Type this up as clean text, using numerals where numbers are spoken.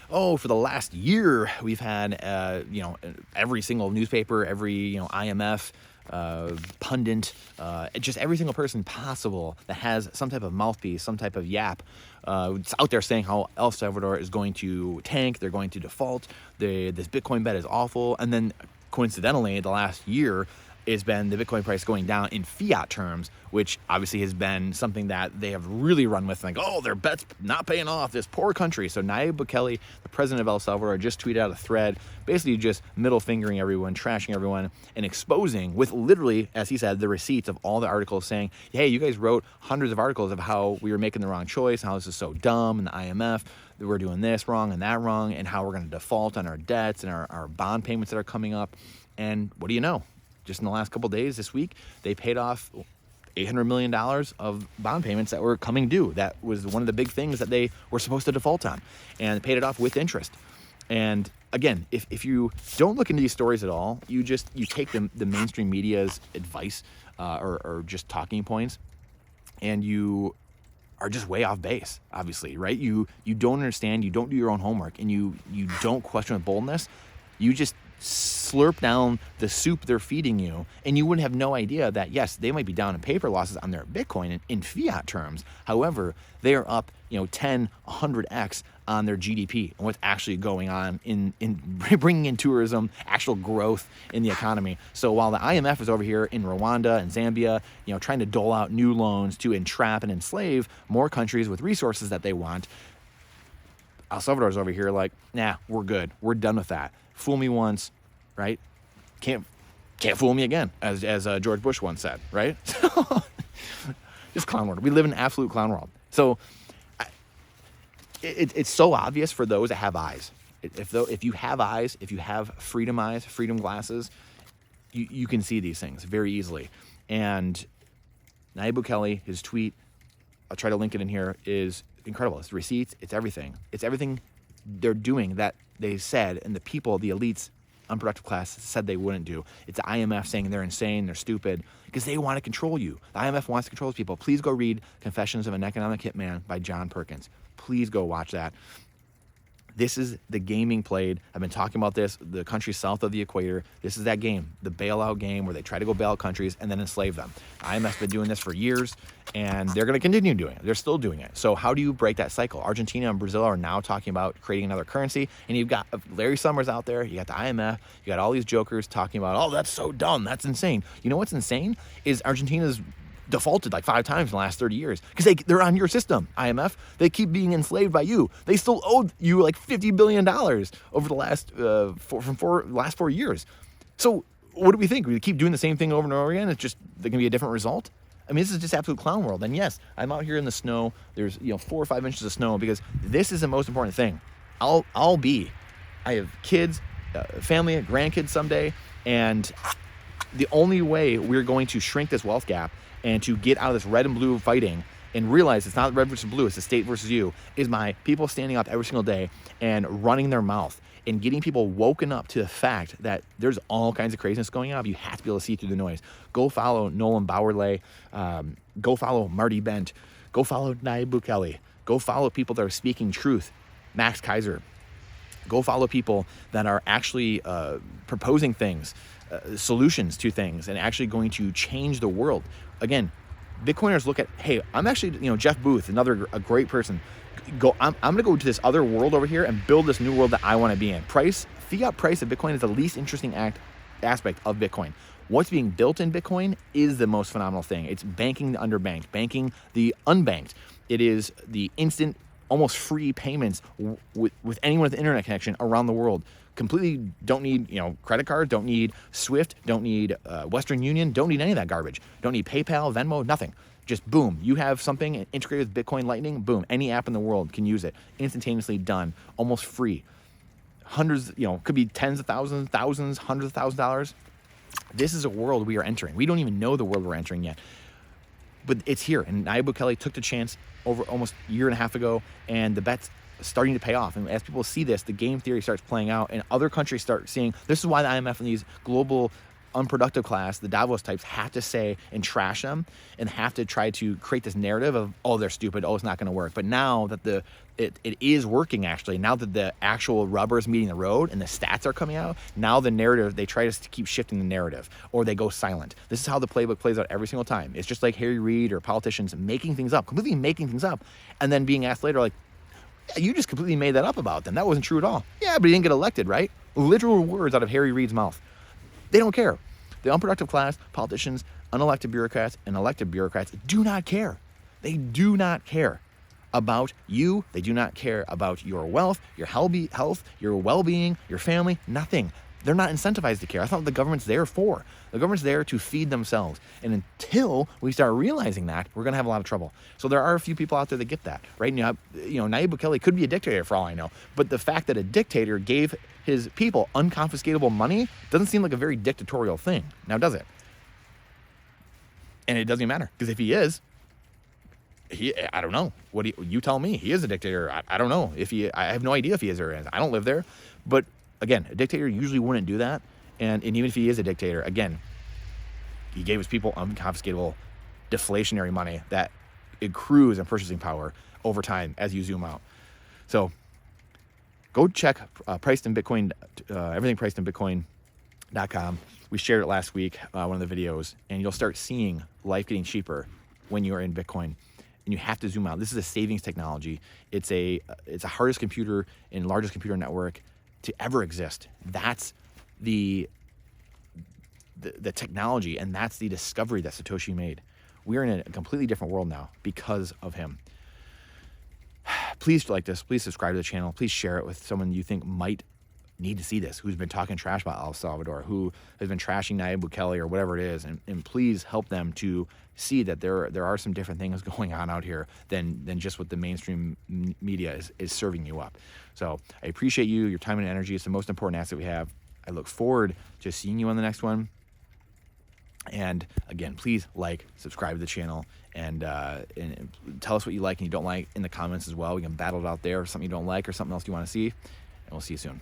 for the last year, we've had, every single newspaper, every, IMF, pundit, just every single person possible that has some type of mouthpiece, some type of yap, it's out there saying how El Salvador is going to tank, they're going to default, this Bitcoin bet is awful. And then coincidentally, the last year has been the Bitcoin price going down in fiat terms, which obviously has been something that they have really run with, like, oh, their bet's not paying off, this poor country. So Nayib Bukele, the president of El Salvador, just tweeted out a thread, basically just middle fingering everyone, trashing everyone, and exposing with literally, as he said, the receipts of all the articles saying, hey, you guys wrote hundreds of articles of how we were making the wrong choice, how this is so dumb, and the IMF, that we're doing this wrong and that wrong, and how we're going to default on our debts and our bond payments that are coming up. And what do you know? Just in the last couple of days, this week, they paid off $800 million of bond payments that were coming due. That was one of the big things that they were supposed to default on, and paid it off with interest. And again, if you don't look into these stories at all, you take the mainstream media's advice or just talking points, and you are just way off base, obviously, right? You don't understand, you don't do your own homework, and you don't question with boldness. You just slurp down the soup they're feeding you, and you wouldn't have no idea that, yes, they might be down in paper losses on their Bitcoin in fiat terms. However, they are up 10, 100x on their GDP and what's actually going on in bringing in tourism, actual growth in the economy. So while the IMF is over here in Rwanda and Zambia, trying to dole out new loans to entrap and enslave more countries with resources that they want, El Salvador's over here like, nah, we're good. We're done with that. Fool me once, right? Can't fool me again, as George Bush once said, right? Just clown world. We live in an absolute clown world. So it's so obvious for those that have eyes. If you have eyes, if you have freedom eyes, freedom glasses, you can see these things very easily. And Nayib Bukele, his tweet, I'll try to link it in here, is incredible. It's receipts. It's everything. It's everything they're doing that they said, and the people, the elites, unproductive class, said they wouldn't do. It's the IMF saying they're insane, they're stupid, because they want to control you. The IMF wants to control people. Please go read Confessions of an Economic Hitman by John Perkins. Please go watch that. This is the game being played. I've been talking about this, the countries south of the equator. This is that game, the bailout game, where they try to go bail out countries and then enslave them. IMF's been doing this for years, and they're going to continue doing it. They're still doing it. So how do you break that cycle? Argentina and Brazil are now talking about creating another currency, and you've got Larry Summers out there, you got the IMF, you got all these jokers talking about, oh, that's so dumb, that's insane. You know what's insane is Argentina's defaulted like 5 times in the last 30 years because they're on your system, IMF. They keep being enslaved by you. They still owed you like $50 billion over the last last 4 years. So what do we think? We keep doing the same thing over and over again? It's just there can be a different result? I mean, this is just absolute clown world. And yes, I'm out here in the snow. There's 4 or 5 inches of snow because this is the most important thing. I have kids, family, grandkids someday, and the only way we're going to shrink this wealth gap and to get out of this red and blue fighting and realize it's not red versus blue, it's the state versus you, is my people standing up every single day and running their mouth and getting people woken up to the fact that there's all kinds of craziness going on. You have to be able to see through the noise. Go follow Nolan Bowerley. Go follow Marty Bent. Go follow Nayib Bukele. Go follow people that are speaking truth. Max Kaiser. Go follow people that are actually proposing things, solutions to things, and actually going to change the world. Again, Bitcoiners look at, hey, I'm actually, Jeff Booth, a great person. I'm going to go to this other world over here and build this new world that I want to be in. Fiat price of Bitcoin is the least interesting aspect of Bitcoin. What's being built in Bitcoin is the most phenomenal thing. It's banking the underbanked, banking the unbanked. It is the instant, almost free payments with anyone with an internet connection around the world. Completely don't need, credit cards, don't need Swift, don't need Western Union, don't need any of that garbage. Don't need PayPal, Venmo, nothing. Just boom, you have something integrated with Bitcoin Lightning, boom, any app in the world can use it. Instantaneously done, almost free. Hundreds, could be tens of thousands, hundreds of thousands of dollars. This is a world we are entering. We don't even know the world we're entering yet. But it's here, and Nayib Bukele took the chance over almost a year and a half ago, and the bet's starting to pay off. And as people see this, the game theory starts playing out, and other countries start seeing this is why the IMF and these global unproductive class, the Davos types, have to say and trash them and have to try to create this narrative of, oh, they're stupid, oh, it's not going to work. But now that it is working, actually, now that the actual rubber is meeting the road and the stats are coming out, now the narrative, they try to keep shifting the narrative, or they go silent. This is how the playbook plays out every single time. It's just like Harry Reid or politicians making things up, completely making things up, and then being asked later, like, yeah, you just completely made that up about them. That wasn't true at all. Yeah, but he didn't get elected, right? Literal words out of Harry Reid's mouth. They don't care. The unproductive class, politicians, unelected bureaucrats, and elected bureaucrats do not care. They do not care about you. They do not care about your wealth, your health, your well-being, your family, nothing. They're not incentivized to care. That's not what the government's there for. The government's there to feed themselves. And until we start realizing that, we're going to have a lot of trouble. So there are a few people out there that get that, right? And Nayib Bukele could be a dictator for all I know. But the fact that a dictator gave his people unconfiscatable money doesn't seem like a very dictatorial thing. Now, does it? And it doesn't even matter. Because if he is, I don't know. You tell me. He is a dictator. I don't know. I have no idea if he is or isn't. I don't live there. But again, a dictator usually wouldn't do that. And even if he is a dictator, again, he gave his people unconfiscatable deflationary money that accrues in purchasing power over time as you zoom out. So go check priced in Bitcoin, everything priced in Bitcoin.com. We shared it last week, one of the videos, and you'll start seeing life getting cheaper when you are in Bitcoin. And you have to zoom out. This is a savings technology. It's a hardest computer and largest computer network to ever exist. That's the technology, and that's the discovery that Satoshi made. We're in a completely different world now because of him. Please like this. Please subscribe to the channel. Please share it with someone you think might need to see this, who's been talking trash about El Salvador, who has been trashing Nayib Bukele or whatever it is, and please help them to see that there are some different things going on out here than just what the mainstream media is serving you up. So I appreciate you, your time and energy. It's the most important asset we have. I look forward to seeing you on the next one. And again, please like, subscribe to the channel, and tell us what you like and you don't like in the comments as well. We can battle it out there, or something you don't like or something else you want to see, and we'll see you soon.